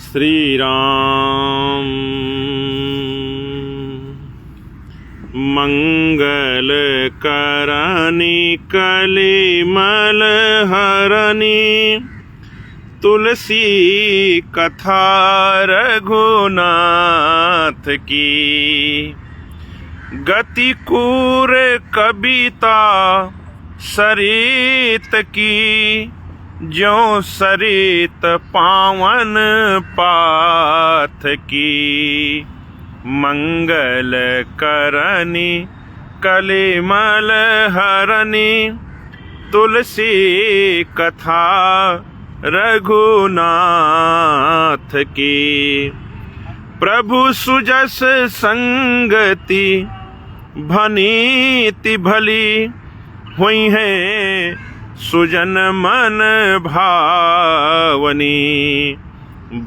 श्री राम मंगल करनी कलिमल हरनी तुलसी कथा रघुनाथ की गति कूर कविता सरित की ज्यों सरित पावन पाथ की मंगल करनी कलिमल हरनी तुलसी कथा रघुनाथ की प्रभु सुजस संगति भनीति भली हुई है सुजन मन भावनी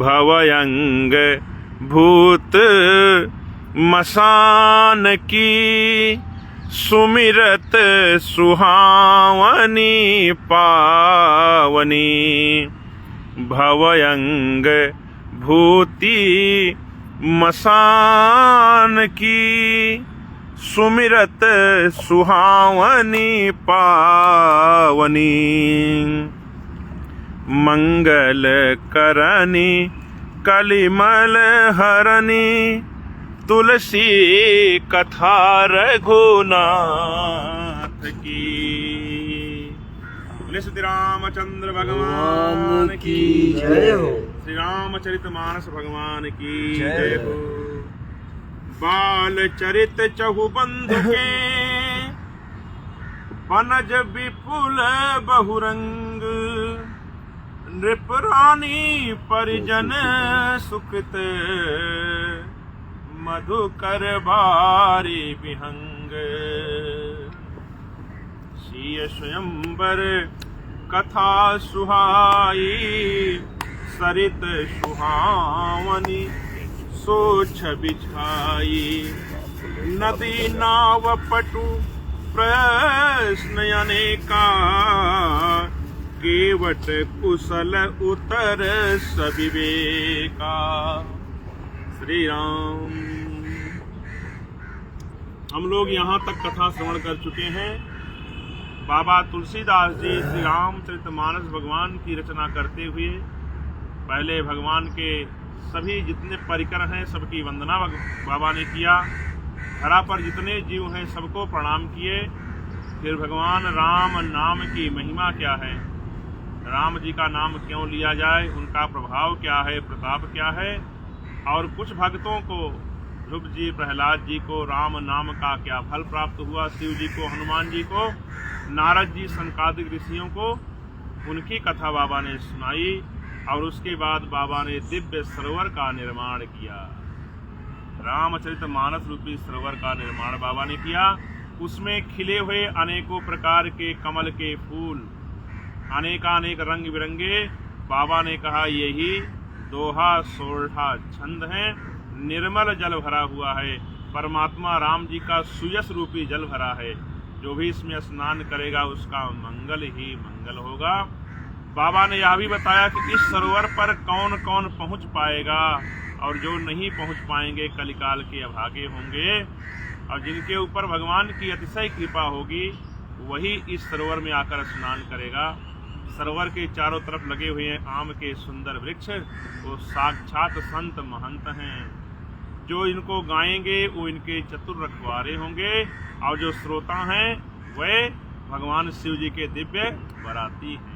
भवयंग भूत मसान की सुमिरत सुहावनी पावनी भवयंग भूति मसान की सुमिरत सुहावनी पावनी मंगल करनी कलिमल हरनी तुलसी कथा रघुनाथ की। बोले श्री रामचंद्र भगवान की जय हो। श्री रामचरितमानस भगवान की जय हो। बाल चरित चहुबंधु के पनज विपुल बहुरंग नृपरानी परिजन सुकृत मधुकर बारी विहंग शीय स्वयंवर कथा सुहाई सरित सुहावनी सोच बिछाई नदी नाव पटु प्रश्न अनेका केवट कुशल उतर सविवेका। श्री राम। हम लोग यहाँ तक कथा श्रवण कर चुके हैं। बाबा तुलसीदास जी श्री रामचरितमानस भगवान की रचना करते हुए पहले भगवान के सभी जितने परिकर हैं सबकी वंदना बाबा ने किया। धरा पर जितने जीव हैं सबको प्रणाम किए। फिर भगवान राम नाम की महिमा क्या है, राम जी का नाम क्यों लिया जाए, उनका प्रभाव क्या है, प्रताप क्या है, और कुछ भक्तों को ध्रुव जी प्रहलाद जी को राम नाम का क्या फल प्राप्त हुआ, शिव जी को, हनुमान जी को, नारद जी सनकादिक ऋषियों को, उनकी कथा बाबा ने सुनाई। और उसके बाद बाबा ने दिव्य सरोवर का निर्माण किया। रामचरितमानस रूपी सरोवर का निर्माण बाबा ने किया। उसमें खिले हुए अनेकों प्रकार के कमल के फूल, अनेकानेक रंग बिरंगे, बाबा ने कहा यही दोहा सोरठा छंद है। निर्मल जल भरा हुआ है, परमात्मा राम जी का सुयस रूपी जल भरा है। जो भी इसमें स्नान करेगा उसका मंगल ही मंगल होगा। बाबा ने यह भी बताया कि इस सरोवर पर कौन कौन पहुंच पाएगा और जो नहीं पहुंच पाएंगे कलिकाल के अभागे होंगे, और जिनके ऊपर भगवान की अतिशय कृपा होगी वही इस सरोवर में आकर स्नान करेगा। सरोवर के चारों तरफ लगे हुए हैं आम के सुंदर वृक्ष, वो साक्षात संत महंत हैं। जो इनको गाएंगे वो इनके चतुर रखवारे होंगे, और जो श्रोता हैं वे भगवान शिव जी के दिव्य बराती हैं।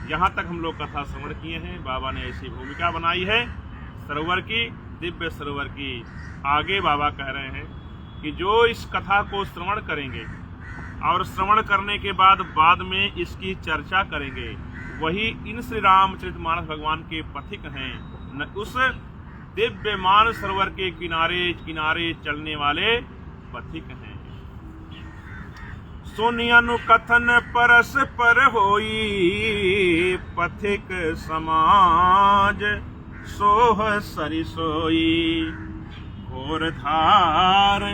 यहाँ तक हम लोग कथा श्रवण किए हैं। बाबा ने ऐसी भूमिका बनाई है सरोवर की, दिव्य सरोवर की। आगे बाबा कह रहे हैं कि जो इस कथा को श्रवण करेंगे और श्रवण करने के बाद में इसकी चर्चा करेंगे, वही इन श्री रामचरितमानस भगवान के पथिक हैं। न उस दिव्यमान सरोवर के किनारे किनारे चलने वाले पथिक हैं। सुनि अनुकथन परस्पर होई पथिक समाज सोह सरिसोई घोर धार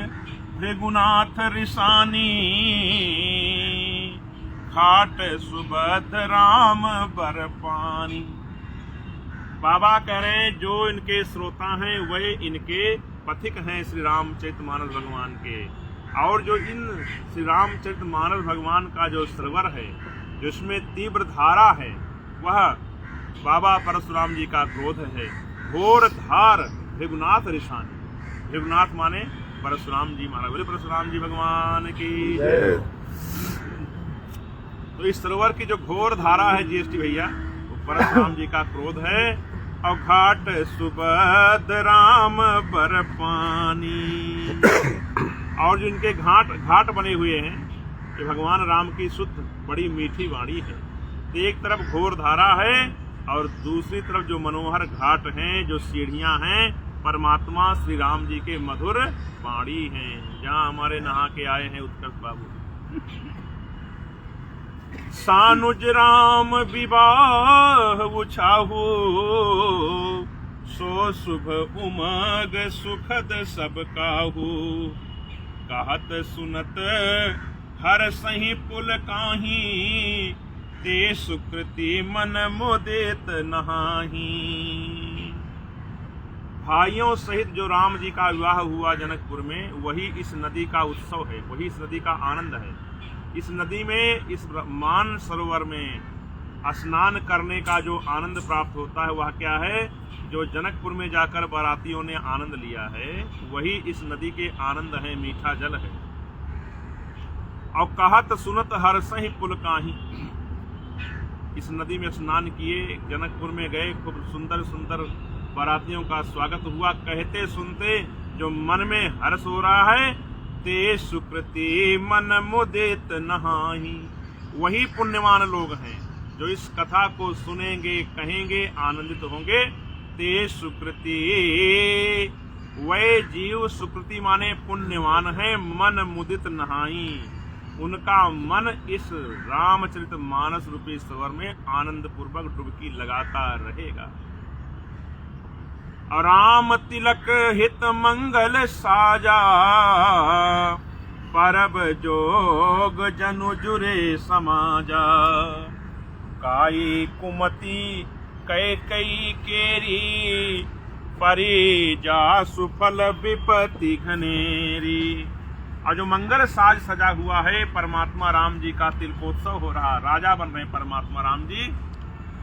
भृगुनाथ रिसानी खाट सुबध राम बर पानी। बाबा कह रहे हैं जो इनके श्रोता हैं वह इनके पथिक हैं श्री रामचरितमानस भगवान के। और जो इन श्री रामचरितमानस भगवान का जो सरोवर है जिसमें तीव्र धारा है वह बाबा परशुराम जी का क्रोध है। घोर धार भृगुनाथ ऋषानी, भृगुनाथ माने परशुराम जी महाराज, बोले परशुराम जी भगवान की। तो इस सरोवर की जो घोर धारा है जीएसटी भैया वो परशुराम जी का क्रोध है। और घाट सुबद राम बर पानी, और जो इनके घाट बने हुए हैं ये भगवान राम की शुद्ध बड़ी मीठी वाणी है। तो एक तरफ घोर धारा है और दूसरी तरफ जो मनोहर घाट हैं, जो सीढ़ियां हैं, परमात्मा श्री राम जी के मधुर वाणी हैं, जहाँ हमारे नहा के आए हैं उत्कर्ष बाबू। सानुज राम विवाह उछाहू, सो शुभ उमग सुखद सब काहू। कहत सुनत हर सही पुल काही, ते सुकृति मन मुदित नहाही। भाइयों सहित जो राम जी का विवाह हुआ जनकपुर में, वही इस नदी का उत्सव है, वही इस नदी का आनंद है। इस नदी में, इस मान सरोवर में स्नान करने का जो आनंद प्राप्त होता है वह क्या है? जो जनकपुर में जाकर बारातियों ने आनंद लिया है वही इस नदी के आनंद है, मीठा जल है। और कहत सुनत हर्षहि पुल काही, इस नदी में स्नान किए, जनकपुर में गए, खूब सुंदर सुंदर बारातियों का स्वागत हुआ। कहते सुनते जो मन में हर्ष हो रहा है, ते सुकृति मन मुदित नहाही, वही पुण्यवान लोग हैं जो इस कथा को सुनेंगे, कहेंगे, आनंदित होंगे। ते सुकृति, वह जीव सुकृति माने पुण्यवान है, मन मुदित नहाई, उनका मन इस रामचरितमानस रूपी सरोवर में आनंद पूर्वक डुबकी लगाता रहेगा। और राम तिलक हित मंगल साजा, परब जोग जनु जुरे समाजा। काई कुमति कैकई केरी, परी जा सुफल विपत्ति घनेरी। और जो मंगल साज सजा हुआ है, परमात्मा राम जी का तिलकोत्सव हो रहा, राजा बन रहे हैं परमात्मा राम जी।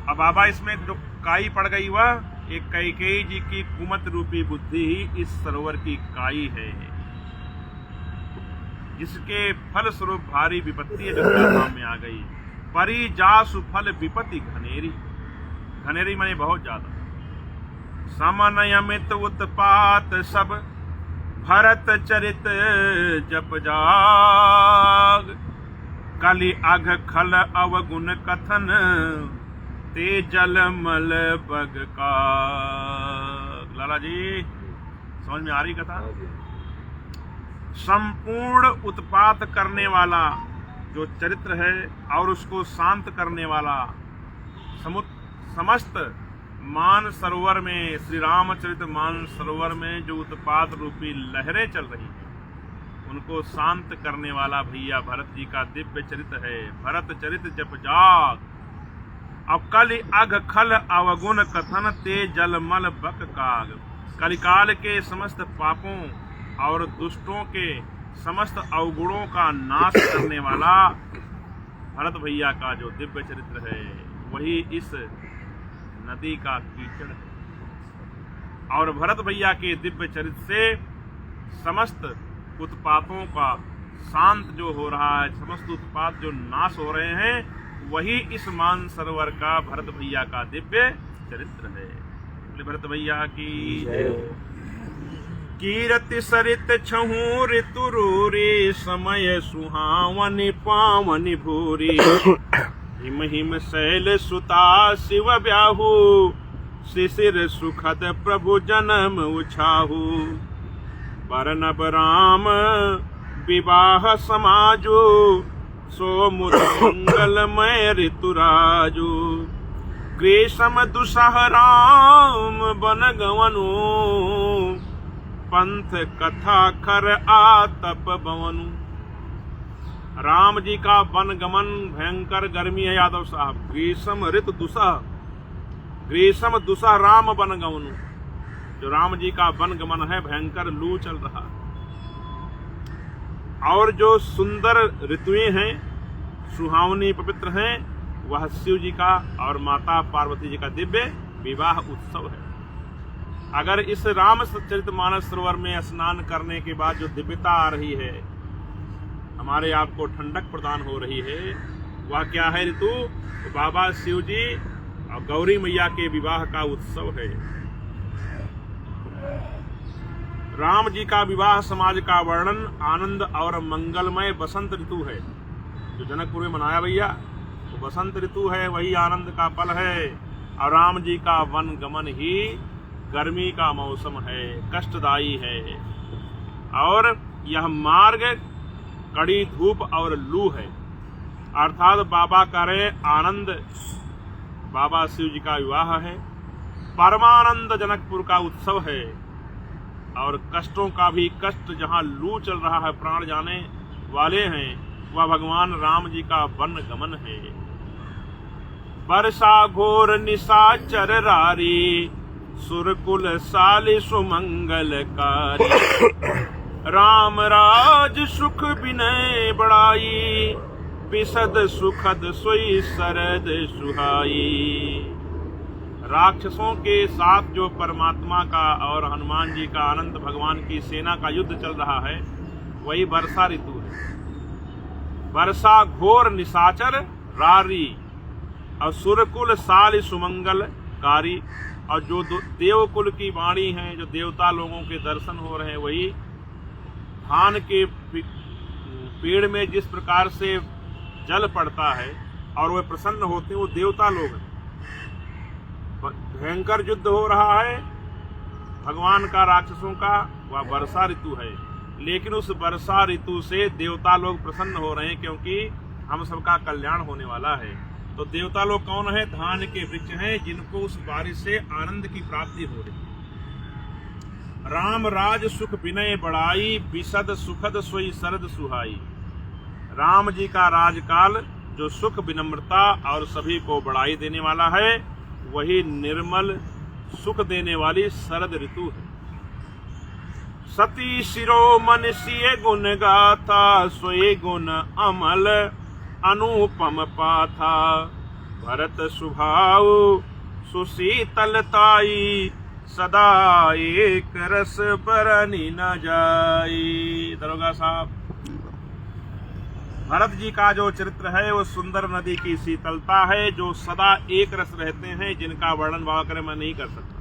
अब बाबा इसमें जो काई पड़ गई वह एक कैकेयी जी की कुमत रूपी बुद्धि ही इस सरोवर की काई है, जिसके फल स्वरूप भारी विपत्ति नाम में आ गई। परी जासु फल विपत्ति घनेरी, घनेरी माने बहुत ज्यादा। समनयमित उत्पात सब, भरत चरित जप जाग। कलि अघ खल अवगुण कथन, ते जल मल बग का। लाला जी समझ में आ रही कथा? संपूर्ण उत्पात करने वाला जो चरित्र है और उसको शांत करने वाला, समस्त मान सरोवर में, श्री रामचरित मान सरोवर में जो उत्पात रूपी लहरें चल रही हैं उनको शांत करने वाला भैया भरत जी का दिव्य चरित्र है। भरत चरित जप जाग। अब कलि अघ खल अवगुण कथन, ते जलमल बक काग। कलिकाल के समस्त पापों और दुष्टों के समस्त अवगुणों का नाश करने वाला भरत भैया का जो दिव्य चरित्र है वही इस नदी का कीचड़ है। और भरत भैया के दिव्य चरित्र से समस्त उत्पातों का शांत जो हो रहा है, समस्त उत्पात जो नाश हो रहे हैं, वही इस मान सरोवर का भरत भैया का दिव्य चरित्र है। भरत भैया की कीरति सरित छहू ऋतु रूरी, समय सुहावनि पावनि भूरी। हिम हिम शैल सुता शिव ब्याहू, शिशिर सुखद प्रभु जन्म उछाहू। बरनब राम विवाह समाजू, सो मुद मंगलमय ऋतुराजू। ग्रीष्म दुसह राम बन गवनु, पंथ कथा खर आतप बवनु। राम जी का वन गमन भयंकर गर्मी है यादव साहब। ग्रीष्म ऋतु दुसह, ग्रीष्म दुसह राम वन गमनु, जो राम जी का वन गमन है, भयंकर लू चल रहा। और जो सुंदर ऋतुएं हैं, सुहावनी पवित्र हैं, वह शिव जी का और माता पार्वती जी का दिव्य विवाह उत्सव है। अगर इस रामचरितमानस सरोवर में स्नान करने के बाद जो दिव्यता आ रही है, हमारे आपको ठंडक प्रदान हो रही है, वह क्या है ऋतु? तो बाबा शिव जी और गौरी मैया के विवाह का उत्सव है। राम जी का विवाह समाज का वर्णन आनंद और मंगलमय बसंत ऋतु है, जो जनकपुर में मनाया भैया, तो बसंत ऋतु है, वही आनंद का पल है। और राम जी का वन गमन ही गर्मी का मौसम है, कष्टदायी है। और यह मार्ग कड़ी धूप और लू है, अर्थात बाबा का रे आनंद, बाबा शिव जी का विवाह है, परमानंद जनकपुर का उत्सव है। और कष्टों का भी कष्ट, जहाँ लू चल रहा है, प्राण जाने वाले हैं, वह भगवान राम जी का वन गमन है। वर्षा घोर निशाचर रारी, सुरकुल साली सुमंगलकारी, राम राज सुख विनय बड़ाई, विशद सुखद सोई सरद सुहाई। राक्षसों के साथ जो परमात्मा का और हनुमान जी का, अनंत भगवान की सेना का युद्ध चल रहा है, वही वर्षा ऋतु है। वर्षा घोर निशाचर रारी और सुरकुल साल सुमंगलकारी, और जो देवकुल की वाणी है, जो देवता लोगों के दर्शन हो रहे हैं, वही धान के पेड़ में जिस प्रकार से जल पड़ता है और वे प्रसन्न होते हैं, वो देवता लोग हैं। भयंकर युद्ध हो रहा है भगवान का राक्षसों का, वह वर्षा ऋतु है। लेकिन उस वर्षा ऋतु से देवता लोग प्रसन्न हो रहे हैं, क्योंकि हम सबका कल्याण होने वाला है। तो देवता लोग कौन है? धान के वृक्ष हैं, जिनको उस बारिश से आनंद की प्राप्ति हो रही है। राम राज सुख विनय बड़ाई, विशद सुखद सोई सरद सुहाई। राम जी का राजकाल जो सुख विनम्रता और सभी को बड़ाई देने वाला है, वही निर्मल सुख देने वाली शरद ऋतु है। सती शिरोमन सिय गुण गाथा, सोए गुण अमल अनुपम पाथा। भरत सुभाव सुशीतलताई, सदा एक रस बरनी न जाई। दरोगा साहब, भरत जी का जो चरित्र है वो सुंदर नदी की शीतलता है, जो सदा एक रस रहते हैं, जिनका वर्णन बाबा करे मैं नहीं कर सकता।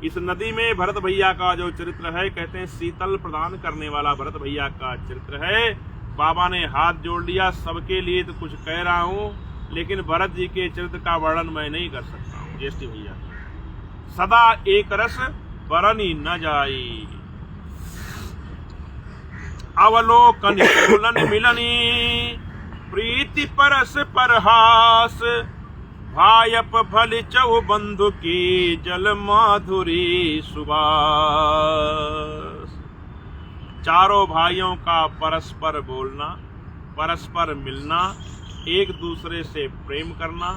इस नदी में भरत भैया का जो चरित्र है, कहते हैं शीतल प्रदान करने वाला भरत भैया का चरित्र है। बाबा ने हाथ जोड़ लिया, सबके लिए तो कुछ कह रहा हूँ, लेकिन भरत जी के चरित्र का वर्णन मैं नहीं कर सकता हूँ। ज्येष्ठी भैया, सदा एक रस बरनी न जाई, अवलोकन कोलन मिलनी, प्रीति परस परहास। भायप भल चौ बंधु की, जल माधुरी सुबास। चारों भाइयों का परस्पर बोलना, परस्पर मिलना, एक दूसरे से प्रेम करना,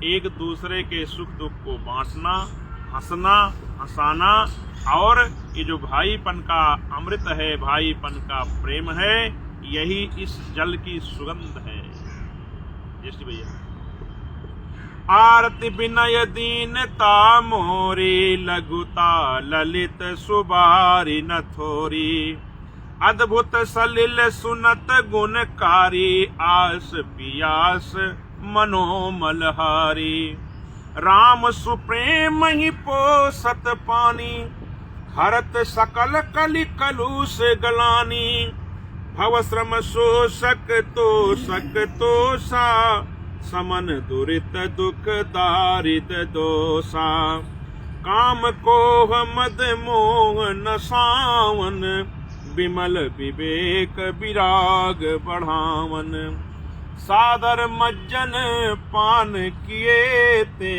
एक दूसरे के सुख दुख को बांटना, हंसना हंसाना, और ये जो भाईपन का अमृत है, भाईपन का प्रेम है, यही इस जल की सुगंध है। जैसे भैया, आरती विनय दीनता मोरी, लघुता ललित सुबारी न थोरी। अद्भुत सलिल सुनत गुणकारी, आस पियास मनोमलहारी। राम सुप्रेम ही पोसत पानी, हरत सकल कलि कलुष गलानी। भव श्रम शोषक तोषा, समन दुरित दुख दारित दोषा। काम कोह मद मोह नसावन, विमल विवेक विराग बढ़ावन। सादर मज्जन पान किए ते,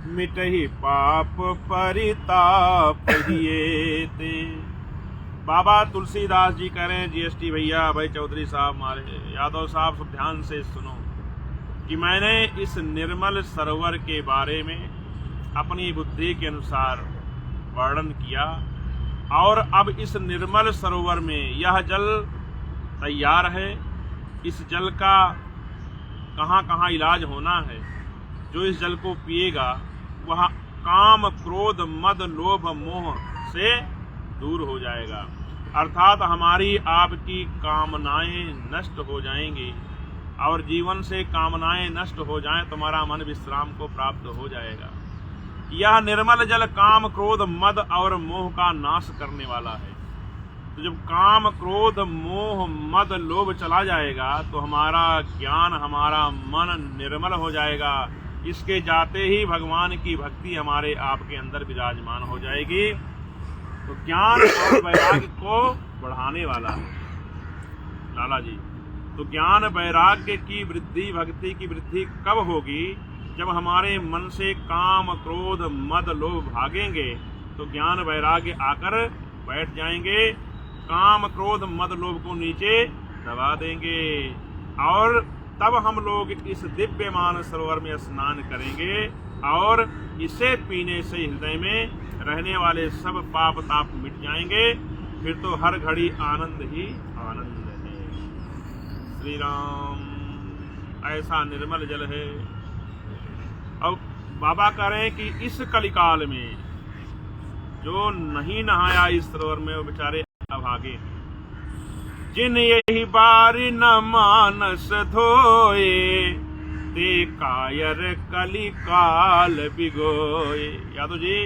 मिटहि पाप परिताप दिए ते। बाबा तुलसीदास जी कह रहे हैं, जीएसटी भैया, भाई चौधरी साहब, हमारे यादव साहब, सब ध्यान से सुनो कि मैंने इस निर्मल सरोवर के बारे में अपनी बुद्धि के अनुसार वर्णन किया। और अब इस निर्मल सरोवर में यह जल तैयार है। इस जल का कहाँ कहाँ इलाज होना है। जो इस जल को पिएगा वह काम, क्रोध, मद, लोभ, मोह से दूर हो जाएगा। अर्थात हमारी आपकी कामनाएं नष्ट हो जाएंगी और जीवन से कामनाएं नष्ट हो जाएं तो हमारा मन विश्राम को प्राप्त हो जाएगा। यह निर्मल जल काम, क्रोध, मद और मोह का नाश करने वाला है। तो जब काम, क्रोध, मोह, मद, लोभ चला जाएगा तो हमारा ज्ञान, हमारा मन निर्मल हो जाएगा। इसके जाते ही भगवान की भक्ति हमारे आपके अंदर विराजमान हो जाएगी। तो ज्ञान और वैराग्य को बढ़ाने वाला है लाला जी। तो ज्ञान वैराग्य की वृद्धि, भक्ति की वृद्धि कब होगी? जब हमारे मन से काम, क्रोध, मद, लोभ भागेंगे तो ज्ञान वैराग्य आकर बैठ जाएंगे। काम, क्रोध, मद, लोभ को नीचे दबा देंगे और तब हम लोग इस दिव्यमान सरोवर में स्नान करेंगे और इसे पीने से हृदय में रहने वाले सब पाप ताप मिट जाएंगे। फिर तो हर घड़ी आनंद ही आनंद है। श्री राम, ऐसा निर्मल जल है। अब बाबा कह रहे हैं कि इस कलिकाल में जो नहीं नहाया इस सरोवर में वो बेचारे अभागे हैं। जिन यही बारी न मानस धोए, ते कायर कलिकाल बिगोए। यादव जी,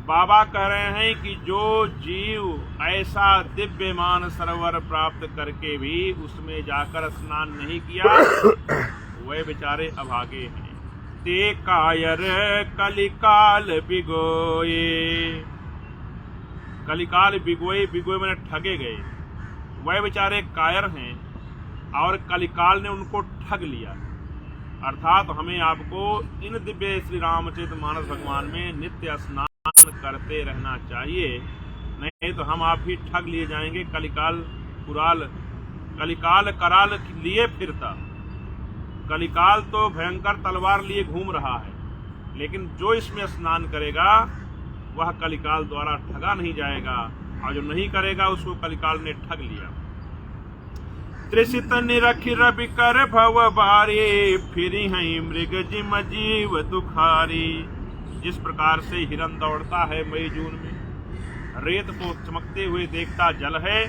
बाबा कह रहे हैं कि जो जीव ऐसा दिव्यमान सरोवर प्राप्त करके भी उसमें जाकर स्नान नहीं किया वे बेचारे अभागे हैं। ते कायर कलिकाल बिगोए। कलिकाल बिगोए, बिगोए मैंने ठगे गए। वह बेचारे कायर हैं और कलिकाल ने उनको ठग लिया। अर्थात हमें आपको इन दिव्य श्री रामचरितमानस भगवान में नित्य स्नान करते रहना चाहिए, नहीं तो हम आप भी ठग लिए जाएंगे। कलिकाल कराल लिए फिरता। कलिकाल तो भयंकर तलवार लिए घूम रहा है, लेकिन जो इसमें स्नान करेगा वह कलिकाल द्वारा ठगा नहीं जाएगा और जो नहीं करेगा उसको कलिकाल ने ठग लिया। त्रिसित निरखि रवि कर भव बारी, फिरी हैं मृग जिम जीव दुखारी। जिस प्रकार से हिरन दौड़ता है मई जून में, रेत को चमकते हुए देखता जल है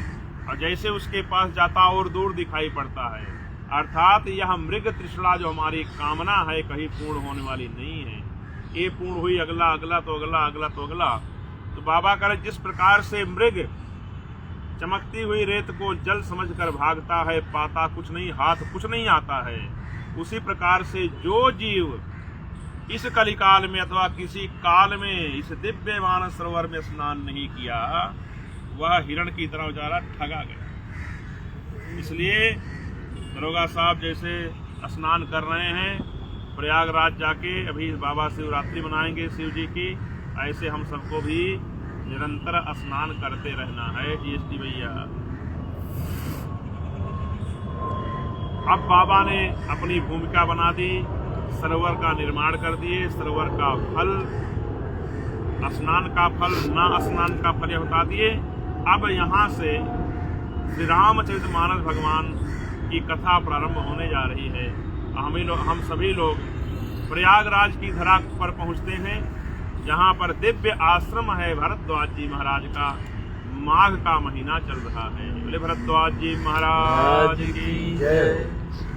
और जैसे उसके पास जाता और दूर दिखाई पड़ता है। अर्थात यह मृग तृष्णा जो हमारी कामना है कहीं पूर्ण होने वाली नहीं है। ये पूर्ण हुई, अगला अगला तो अगला, अगला तो अगला। तो बाबा कह रहे जिस प्रकार से मृग चमकती हुई रेत को जल समझकर भागता है, पाता कुछ नहीं, हाथ कुछ नहीं आता है, उसी प्रकार से जो जीव इस कलिकाल में अथवा किसी काल में इस दिव्य मानस सरोवर में स्नान नहीं किया वह हिरण की तरह बेचारा ठगा गया। इसलिए दरोगा साहब जैसे स्नान कर रहे हैं प्रयागराज जाके, अभी बाबा शिवरात्रि मनाएंगे शिव जी की, ऐसे हम सबको भी निरंतर स्नान करते रहना है। जीएसटी भैया, अब बाबा ने अपनी भूमिका बना दी, सरोवर का निर्माण कर दिए। सरोवर का फल, स्नान का फल, ना स्नान का फल बता दिए। अब यहाँ से श्री रामचरितमानस भगवान की कथा प्रारंभ होने जा रही है। हम सभी लोग प्रयागराज की धरा पर पहुँचते हैं, जहाँ पर दिव्य आश्रम है भरद्वाज जी महाराज का। माघ का महीना चल रहा है। बोले भरद्वाज जी महाराज की जय।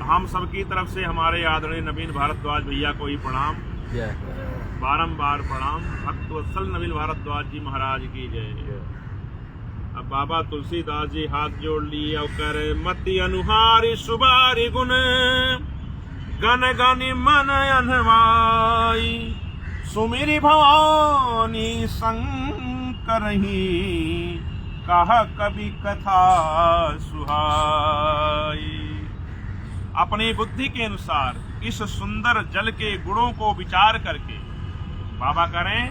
हम सबकी तरफ से हमारे आदरणीय नवीन भारद्वाज भैया को ही प्रणाम, बारंबार प्रणाम। भक्तवत्सल नवीन भारद्वाज जी महाराज की जय। अब बाबा तुलसीदास जी हाथ जोड़ लिए और कर मति अनुहारी सुबारी गुण, गन गनि मन अनवाई, सुमिरी भवानी शंकरही, कहा कवि कथा सुहाई। अपनी बुद्धि के अनुसार इस सुंदर जल के गुणों को विचार करके बाबा करें,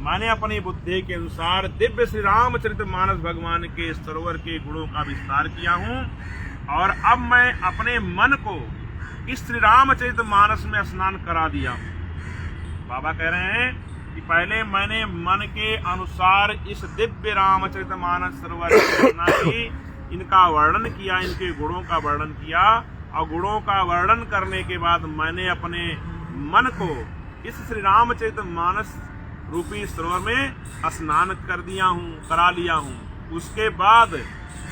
मैंने अपनी बुद्धि के अनुसार दिव्य श्री रामचरितमानस भगवान के सरोवर के गुणों का विस्तार किया हूँ और अब मैं अपने मन को इस श्री रामचरितमानस में स्नान करा दिया हूँ। बाबा कह रहे हैं कि पहले मैंने मन के अनुसार इस दिव्य रामचरितमानस सरोवर की रचना की, इनका वर्णन किया, इनके गुणों का वर्णन किया, और गुणों का वर्णन करने के बाद मैंने अपने मन को इस श्री रामचरितमानस रूपी सरोवर में स्नान करा लिया हूँ। उसके बाद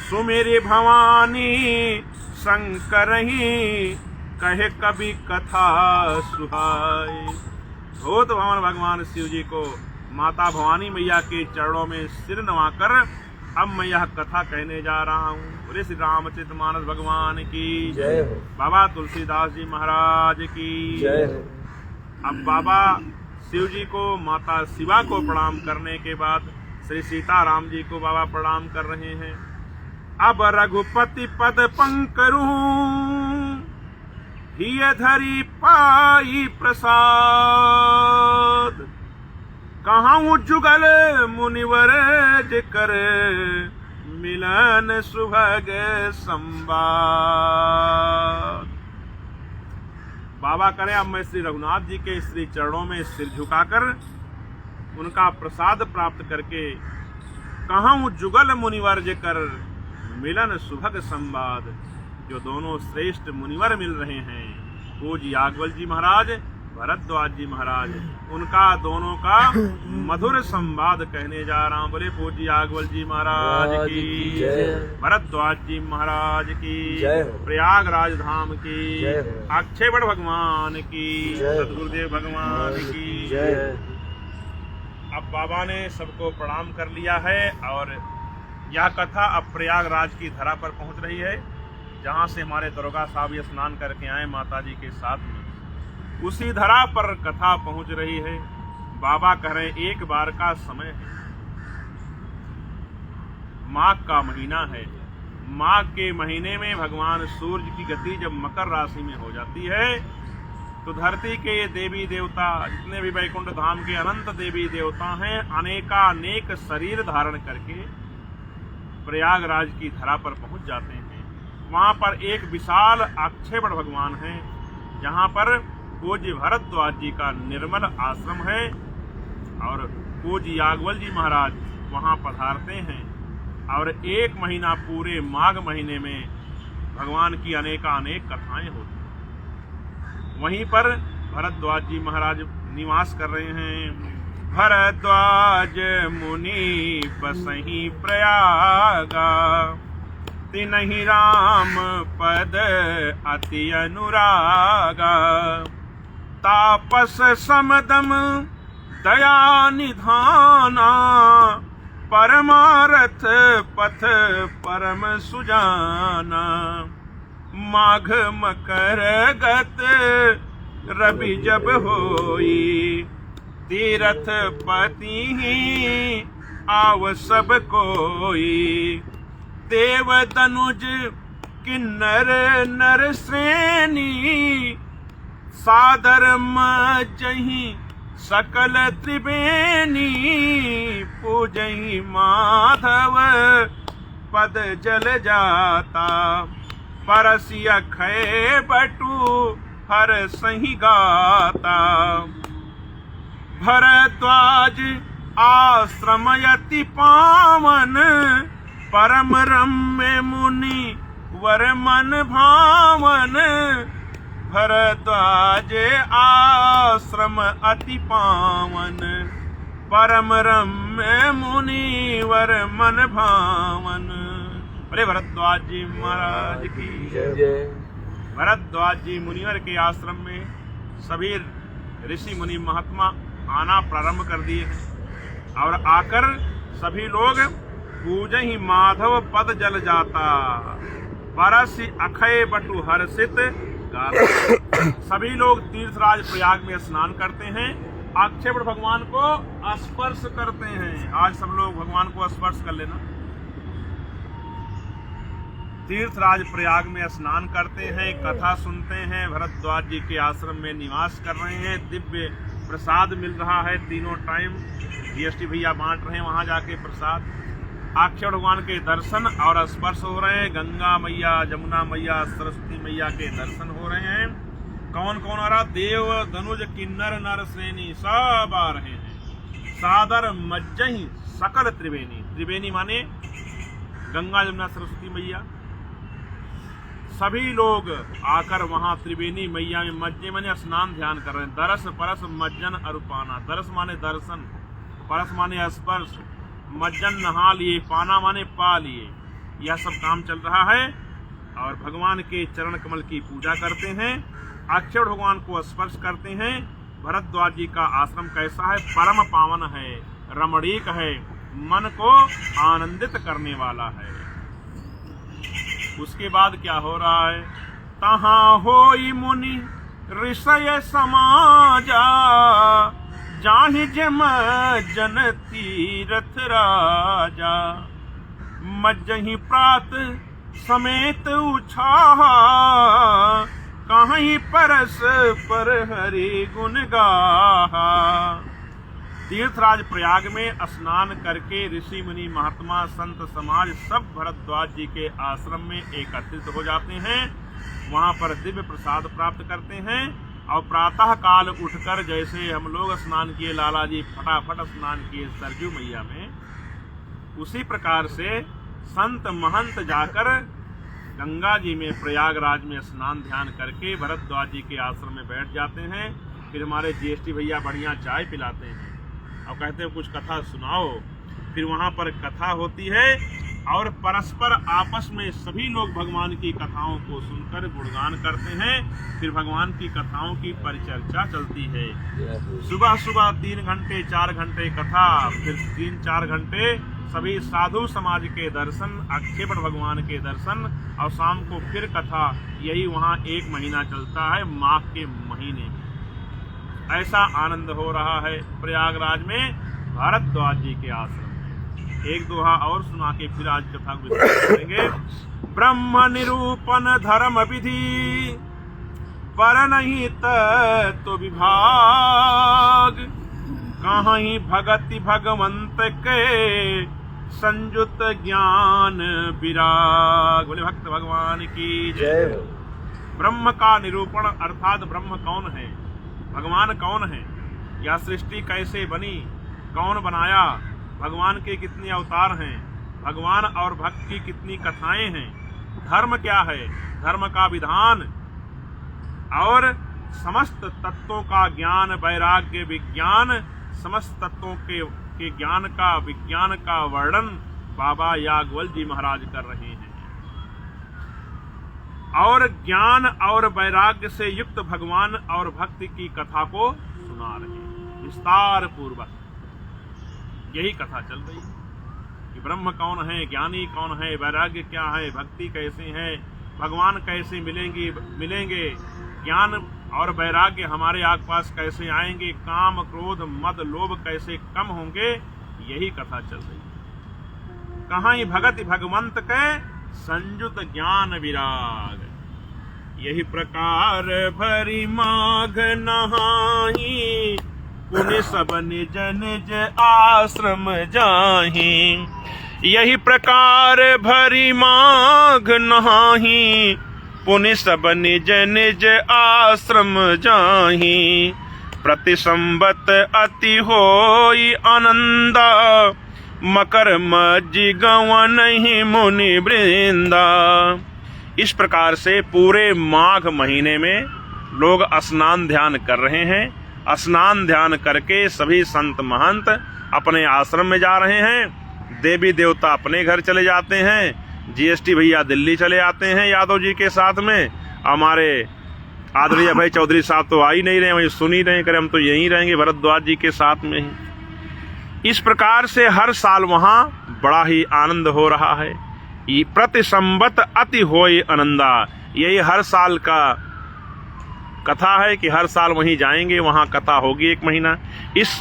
सुमेरे भवानी शंकर ही कहे कभी कथा सुहाए। धोत भवन भगवान शिव जी को माता भवानी मैया के चरणों में सिर नवाकर अब मैं यह कथा कहने जा रहा हूँ। बोले श्री रामचरितमानस भगवान की जय हो। बाबा तुलसीदास जी महाराज की जय हो। अब बाबा शिव जी को माता शिवा को प्रणाम करने के बाद श्री सीताराम जी को बाबा प्रणाम कर रहे हैं। अब रघुपति पद पंकरू हिय धरी पाई प्रसाद, कहां जुगल मुनिवर जिकर मिलन सुभग संवाद। बाबा करें अब मैं श्री रघुनाथ जी के श्री चरणों में सिर झुकाकर उनका प्रसाद प्राप्त करके कहां जुगल मुनिवर जिकर मिलन सुभग संवाद। जो दोनों श्रेष्ठ मुनिवर मिल रहे हैं, पूज्य याज्ञवल्क्य जी महाराज, भरद्वाज जी महाराज, उनका दोनों का मधुर संवाद कहने जा रहा हूँ। बोले पूज्य याज्ञवल्क्य जी महाराज की, भरद्वाज जी महाराज की, प्रयागराज धाम की, अक्षयवट भगवान की, सदगुरुदेव भगवान की। अब बाबा ने सबको प्रणाम कर लिया है और यह कथा अब प्रयागराज की धरा पर पहुंच रही है, जहां से हमारे दरोगा साहब ये स्नान करके आए माता जी के साथ में। उसी धरा पर कथा पहुंच रही है। बाबा कह रहे एक बार का समय है, माघ का महीना है। माघ के महीने में भगवान सूर्य की गति जब मकर राशि में हो जाती है तो धरती के ये देवी देवता, जितने भी वैकुंठ धाम के अनंत देवी देवता हैं, अनेकानेक शरीर धारण करके प्रयागराज की धरा पर पहुंच जाते हैं। वहां पर एक विशाल अक्षयवट भगवान है, जहां पर पूज्य भरद्वाज जी का निर्मल आश्रम है और पूज्य याज्ञवल्क्य जी महाराज वहां पधारते हैं। और एक महीना पूरे माघ महीने में भगवान की अनेकानेक कथाएं होती हैं। वहीं पर भरद्वाज जी महाराज निवास कर रहे हैं। भरद्वाज मुनि बसहि प्रयागा, तिनहि राम पद अति अनुरागा। तापस समदम दया निधाना, परमारथ पथ परम सुजाना। माघ मकर गत रवि जब होई, तीरथ पति ही आव सब कोई। देव तनुज किन्नर नर श्रेणी, सादर मजहि सकल त्रिवेणी। पूजहि माधव पद जल जाता, परसि अक्षय बटु हर सही गाता। भरद्वाज आश्रमयति पावन, परम रम्य मुनि वर मन भावन। भरद्वाज आश्रम अति पावन, परम रम्य मुनि वर मन भावन। अरे भरद्वाज जी महाराज की जय। भरद्वाज जी मुनिवर के आश्रम में सभी ऋषि मुनि महात्मा आना प्रारंभ कर दिए और आकर सभी लोग पूजहि माधव पद जल जाता, परसि अक्षय बटु हर्षित गाता। सभी लोग तीर्थराज प्रयाग में स्नान करते हैं, अक्षयवट भगवान को स्पर्श करते हैं। आज सब लोग भगवान को स्पर्श कर लेना। तीर्थराज प्रयाग में स्नान करते हैं, कथा सुनते हैं, भरद्वाज जी के आश्रम में निवास कर रहे हैं। दिव्य प्रसाद मिल रहा है तीनों टाइम, जीएसटी भैया बांट रहे हैं वहां जाके प्रसाद। अक्षय भगवान के दर्शन और स्पर्श हो रहे हैं। गंगा मैया, जमुना मैया, सरस्वती मैया के दर्शन हो रहे हैं। कौन कौन आ रहा? देव धनुज किन्नर नर श्रेणी सब आ रहे हैं। सादर मज्जही सकल त्रिवेणी, त्रिवेणी माने गंगा जमुना सरस्वती मैया, सभी लोग आकर वहां त्रिवेणी मैया में मज्जे माने स्नान ध्यान कर रहे हैं। दरस परस मज्जन अरुपाना, दरस माने दर्शन, परस माने स्पर्श, मज्जन नहा लिए, पाना माने पा लिए, यह सब काम चल रहा है। और भगवान के चरण कमल की पूजा करते हैं, अक्षर भगवान को स्पर्श करते हैं। भरद्वाज जी का आश्रम कैसा है? परम पावन है, रमणीक है, मन को आनंदित करने वाला है। उसके बाद क्या हो रहा है? तहाँ होई मुनि ऋषय समाजा, जाहि जम जन तीरथ राजा, मज्जहि प्रात समेत उछाहा, कहीं परस पर हरि गुण गाहा। तीर्थराज प्रयाग में स्नान करके ऋषि मुनि महात्मा संत समाज सब भरद्वाज जी के आश्रम में एकत्रित हो जाते हैं। वहां पर दिव्य प्रसाद प्राप्त करते हैं। और प्रातः काल उठकर जैसे हम लोग स्नान किए, लाला जी फटाफट स्नान किए सरजू मैया में, उसी प्रकार से संत महंत जाकर गंगा जी में प्रयागराज में स्नान ध्यान करके भरद्वाज जी के आश्रम में बैठ जाते हैं। फिर हमारे जीएसटी भैया बढ़िया चाय पिलाते हैं और कहते हैं कुछ कथा सुनाओ। फिर वहाँ पर कथा होती है और परस्पर आपस में सभी लोग भगवान की कथाओं को सुनकर गुणगान करते हैं। फिर भगवान की कथाओं की परिचर्चा चलती है। सुबह सुबह 3 घंटे 4 घंटे कथा, फिर 3-4 घंटे सभी साधु समाज के दर्शन, अक्षेपण भगवान के दर्शन, और शाम को फिर कथा। यही वहाँ 1 महीना चलता है, माघ के महीने में। ऐसा आनंद हो रहा है प्रयागराज में भारद्वाज जी के आश्रम में। एक दोहा और सुना के फिर आज कथा को विस्तार करेंगे। ब्रह्म निरूपण धर्म विधि, पर नहीं तो विभाग, कहाँ ही भगति भगवंत के, संयुत ज्ञान विराग। बोले भक्त भगवान की जय। ब्रह्म का निरूपण अर्थात ब्रह्म कौन है, भगवान कौन है, यह सृष्टि कैसे बनी, कौन बनाया, भगवान के कितने अवतार हैं, भगवान और भक्त की कितनी कथाएं हैं, धर्म क्या है, धर्म का विधान, और समस्त तत्वों का ज्ञान, वैराग्य, विज्ञान, समस्त तत्वों के ज्ञान का, विज्ञान का वर्णन बाबा याज्ञवल जी महाराज कर रहे हैं। और ज्ञान और वैराग्य से युक्त भगवान और भक्ति की कथा को सुना रहे हैं विस्तार पूर्वक। यही कथा चल रही है कि ब्रह्म कौन है, ज्ञानी कौन है, वैराग्य क्या है, भक्ति कैसे है, भगवान कैसे मिलेंगे, ज्ञान और वैराग्य हमारे आग पास कैसे आएंगे, काम क्रोध मद लोभ कैसे कम होंगे, यही कथा चल रही है। कहाँ ही भगति भगवंत के, संयुत ज्ञान विराग। यही प्रकार भरी माघ नहाही, पुण्य सब निज निज आश्रम जाही। यही प्रकार भरी माघ नहाही, पुण्य सब निज निज आश्रम जाही। प्रति संबत अति होई आनंदा, मकर मज्जि गवन ही मुनि वृंदा। इस प्रकार से पूरे माघ महीने में लोग स्नान ध्यान कर रहे हैं। स्नान ध्यान करके सभी संत महंत अपने आश्रम में जा रहे हैं। देवी देवता अपने घर चले जाते हैं। जीएसटी भैया दिल्ली चले आते हैं यादव जी के साथ में। हमारे आदरणीय भाई चौधरी साहब तो आ ही नहीं रहे, वही सुन ही नहीं करे, हम तो यहीं रहेंगे भरद्वाज जी के साथ में ही। इस प्रकार से हर साल वहाँ बड़ा ही आनंद हो रहा है। ये प्रति संबत अति होय आनंदा, यही हर साल का कथा है कि हर साल वहीं जाएंगे, वहाँ कथा होगी 1 महीना। इस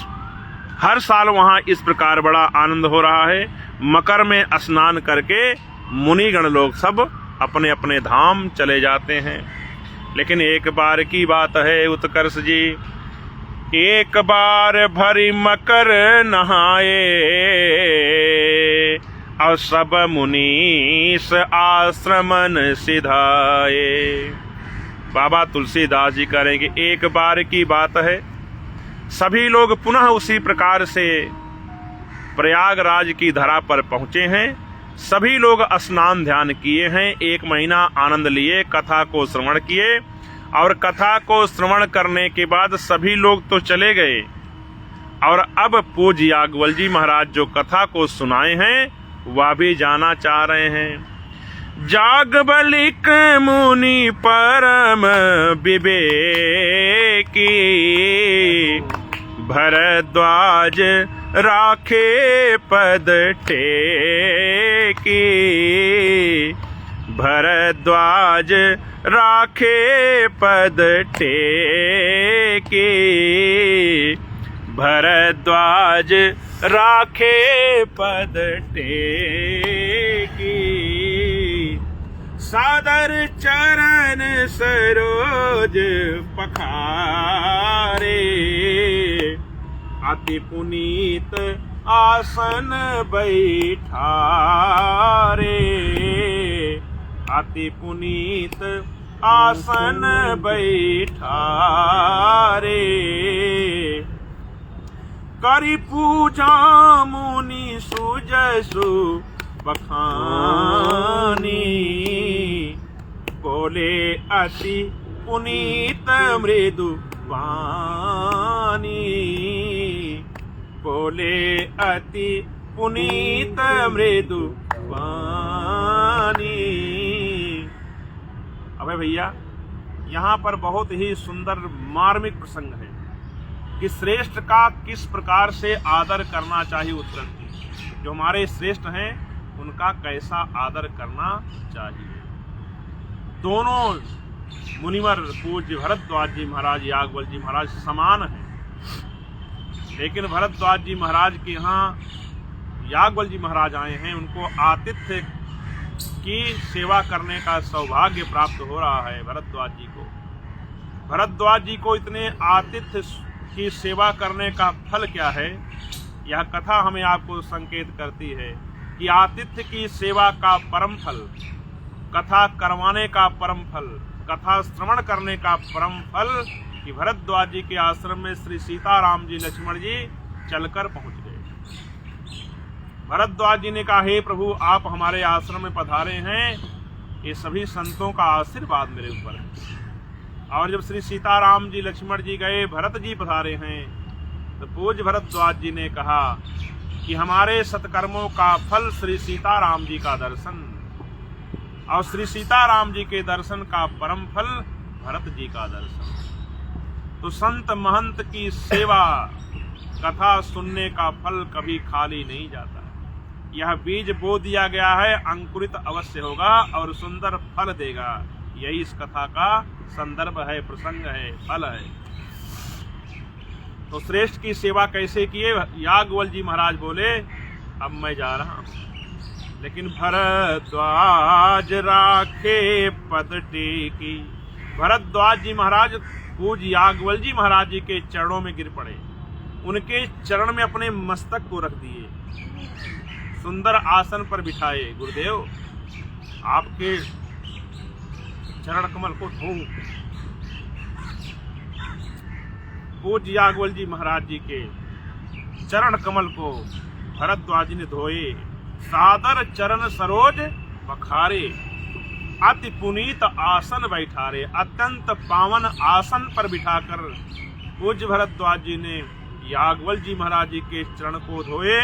हर साल वहाँ इस प्रकार बड़ा आनंद हो रहा है। मकर में स्नान करके मुनिगण लोग सब अपने अपने धाम चले जाते हैं। लेकिन एक बार की बात है उत्कर्ष जी, एक बार भरी मकर नहाए, और सब मुनीस आश्रमन सिधाए। बाबा तुलसीदास जी करेंगे, एक बार की बात है, सभी लोग पुनः उसी प्रकार से प्रयागराज की धरा पर पहुंचे हैं। सभी लोग स्नान ध्यान किए हैं, 1 महीना आनंद लिए, कथा को श्रवण किए, और कथा को श्रवण करने के बाद सभी लोग तो चले गए, और अब पूज्य याज्ञवल्क्य जी महाराज जो कथा को सुनाए हैं वह भी जाना चाह रहे हैं। याज्ञवल्क्य मुनि परम विवेकी, भरद्वाज राखे पद टेकी, भरद्वाज राखे पद टेकी, भरद्वाज राखे पद टेकी, सादर चरण सरोज पखारे, अति पुनीत आसन बैठारे, अति पुनीत आसन बैठारे, करि पूजा मुनि सुजसु बखानी, बोले अति पुनीत मृदु वाणी, बोले अति पुनीत मृदु वाणी। अबे भैया, यहाँ पर बहुत ही सुंदर मार्मिक प्रसंग है कि श्रेष्ठ का किस प्रकार से आदर करना चाहिए। उत्तर जो हमारे श्रेष्ठ हैं उनका कैसा आदर करना चाहिए। दोनों मुनिवर पूज्य भरद्वाज जी महाराज, याज्ञवल्क्य जी महाराज समान हैं, लेकिन भरद्वाज जी महाराज के यहाँ याज्ञवल्क्य जी महाराज आए हैं, उनको आतिथ्य की सेवा करने का सौभाग्य प्राप्त हो रहा है। भरद्वाज जी को इतने आतिथ्य की सेवा करने का फल क्या है, यह कथा हमें आपको संकेत करती है कि आतिथ्य की सेवा का परम फल, कथा करवाने का परम फल, कथा श्रवण करने का परम फल कि भरद्वाज जी के आश्रम में श्री सीताराम जी लक्ष्मण जी चलकर पहुंच गए। भरद्वाज जी ने कहा, हे प्रभु, आप हमारे आश्रम में पधारे हैं, ये सभी संतों का आशीर्वाद मेरे ऊपर है। और जब श्री सीताराम जी लक्ष्मण जी गए, भरत जी पधारे हैं, तो पूज्य भरद्वाज जी ने कहा कि हमारे सत्कर्मों का फल श्री सीताराम जी का दर्शन, और श्री सीताराम जी के दर्शन का परम फल भरत जी का दर्शन। तो संत महंत की सेवा, कथा सुनने का फल कभी खाली नहीं जाता। यह बीज बो दिया गया है, अंकुरित अवश्य होगा और सुंदर फल देगा। यही इस कथा का संदर्भ है, प्रसंग है, फल है। तो श्रेष्ठ की सेवा कैसे किए? याज्ञवल्क्य जी महाराज बोले, अब मैं जा रहा हूं, लेकिन भरद्वाज राखे पद टेकी। भरद्वाज जी महाराज पूज्य याज्ञवल्क्य जी महाराज जी के चरणों में गिर पड़े, उनके चरण में अपने मस्तक को रख दिए, सुंदर आसन पर बिठाए। गुरुदेव, आपके चरण कमल को धोऊं। पूज्य याज्ञवल्क्य जी महाराज जी के चरण कमल को भरद्वाज जी ने धोए, सादर चरण सरोज पखारे, अति पुनीत आसन बैठारे। अत्यंत पावन आसन पर बिठाकर पूज्य भरद्वाज जी ने याज्ञवल्क्य जी महाराज जी के चरण को धोए,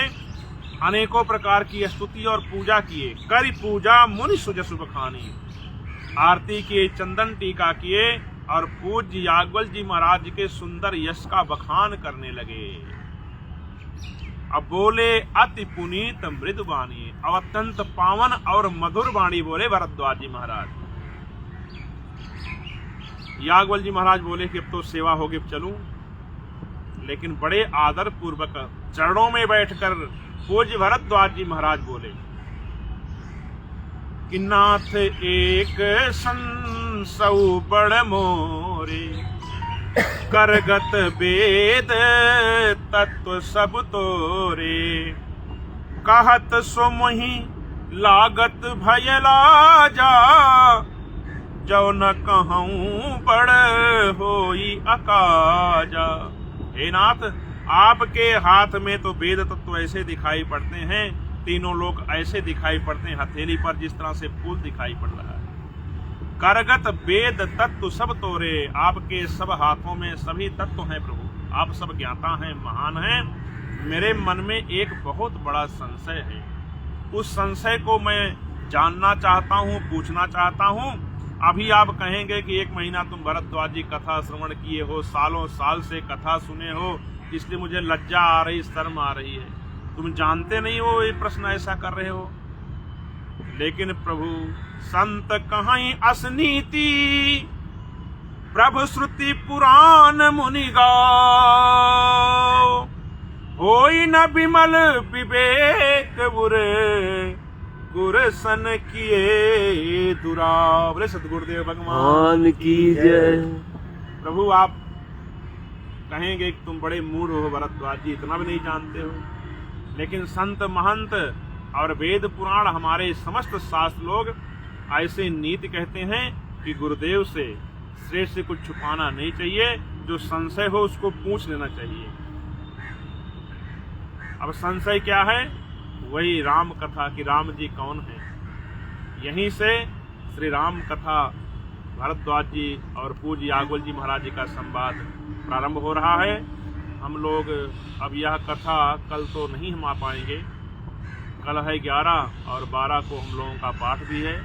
अनेकों प्रकार की स्तुति और पूजा किए। करि पूजा मुनि सुजसु बखानी, आरती किए, चंदन टीका किए और पूज्य याज्ञवल्क्य जी महाराज के सुंदर यश का बखान करने लगे। अब बोले अति पुनीत मृदु वाणी, और अत्यंत पावन और मधुर वाणी बोले भरद्वाज जी महाराज। याज्ञवल्क्य जी महाराज बोले कि अब तो सेवा होगी, अब चलूं। लेकिन बड़े आदर पूर्वक चरणों में बैठकर पूज्य भरद्वाज जी महाराज बोले कि नाथ एक संसौ बड़ मोरे, करगत वेद तत्व सब तोरे, कहत सो मोहि लागत भय लाजा, जो न कहूँ बड़ होई अकाजा। हे नाथ, आपके हाथ में तो वेद तत्व ऐसे दिखाई पड़ते हैं, तीनों लोग ऐसे दिखाई पड़ते हैं, हथेली पर जिस तरह से फूल दिखाई पड़ रहा है। करगत वेद तत्व सब तोरे, आपके सब हाथों में सभी तत्व हैं प्रभु, आप सब ज्ञाता हैं, महान हैं। मेरे मन में एक बहुत बड़ा संशय है, उस संशय को मैं जानना चाहता हूँ, पूछना चाहता हूँ। अभी आप कहेंगे कि 1 महीना तुम भरद्वाज जी कथा श्रवण किए हो, सालों साल से कथा सुने हो, इसलिए मुझे लज्जा आ रही, शर्म आ रही है। तुम जानते नहीं हो ये प्रश्न ऐसा कर रहे हो। लेकिन प्रभु, संत कहीं असनीति, प्रभु श्रुति पुराण मुनि गाओ, होई न विमल विवेक बुरे, गुरसन किए दुराव। बोले सतगुरुदेव भगवान की जय। प्रभु, आप कहेंगे कि तुम बड़े मूढ़ हो भरद्वाज जी, इतना भी नहीं जानते हो। लेकिन संत महंत और वेद पुराण, हमारे समस्त शास्त्र लोग ऐसे नीति कहते हैं कि गुरुदेव से श्रेष्ठ से कुछ छुपाना नहीं चाहिए, जो संशय हो उसको पूछ लेना चाहिए। अब संशय क्या है? वही राम कथा कि राम जी कौन है। यहीं से श्री राम कथा भरद्वाज जी और पूज्य याज्ञवल्क्य जी महाराज जी का संवाद प्रारंभ हो रहा है। हम लोग अब यह कथा कल तो नहीं हम आ पाएंगे, कल है 11 और 12 को हम लोगों का पाठ भी है,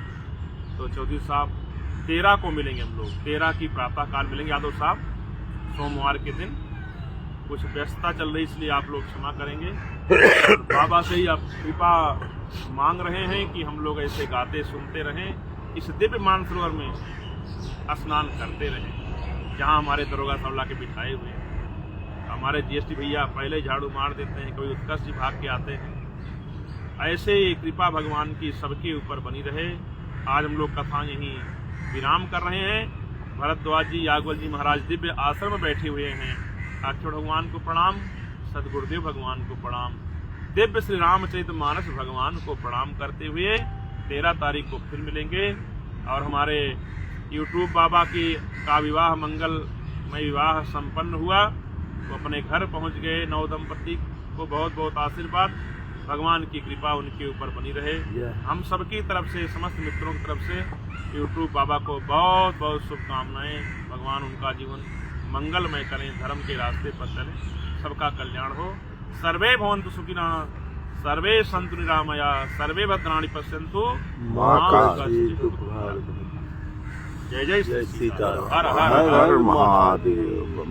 तो चौधरी साहब 13 को मिलेंगे हम लोग, 13 की प्रातः काल मिलेंगे यादव साहब, सोमवार के दिन। कुछ व्यस्तता चल रही इसलिए आप लोग क्षमा करेंगे। बाबा से ही आप कृपा मांग रहे हैं कि हम लोग ऐसे गाते सुनते रहें, इस दिव्य मानसरोवर में स्नान करते रहें जहाँ हमारे दरोगा साहब के बिठाए हुए हैं। हमारे जीएसटी भैया पहले झाड़ू मार देते हैं, कभी उत्कर्ष जी भाग के आते हैं। ऐसे ही कृपा भगवान की सबके ऊपर बनी रहे। आज हम लोग कथा यहीं विराम कर रहे हैं। भरद्वाज जी याज्ञवल्क्य जी महाराज दिव्य आश्रम में बैठे हुए हैं। अक्षर भगवान को प्रणाम, सदगुरुदेव भगवान को प्रणाम, दिव्य श्री रामचरित मानस भगवान को प्रणाम करते हुए 13 तारीख को फिर मिलेंगे। और हमारे यूट्यूब बाबा का विवाह मंगलमय विवाह संपन्न हुआ, वो अपने घर पहुंच गए। नव दंपति को बहुत बहुत आशीर्वाद, भगवान की कृपा उनके ऊपर बनी रहे। हम सबकी तरफ से, समस्त मित्रों की तरफ से यूट्यूब बाबा को बहुत बहुत शुभकामनाएं। भगवान उनका जीवन मंगलमय करें, धर्म के रास्ते पर चलें, सबका कल्याण हो। सर्वे भवन्तु सुखिनः, सर्वे सन्तु निरामया, सर्वे भद्राणि पश्यन्तु मा कश्चित् दुःखं भवेत्। जय जय सीताराम। हर हर महादेव।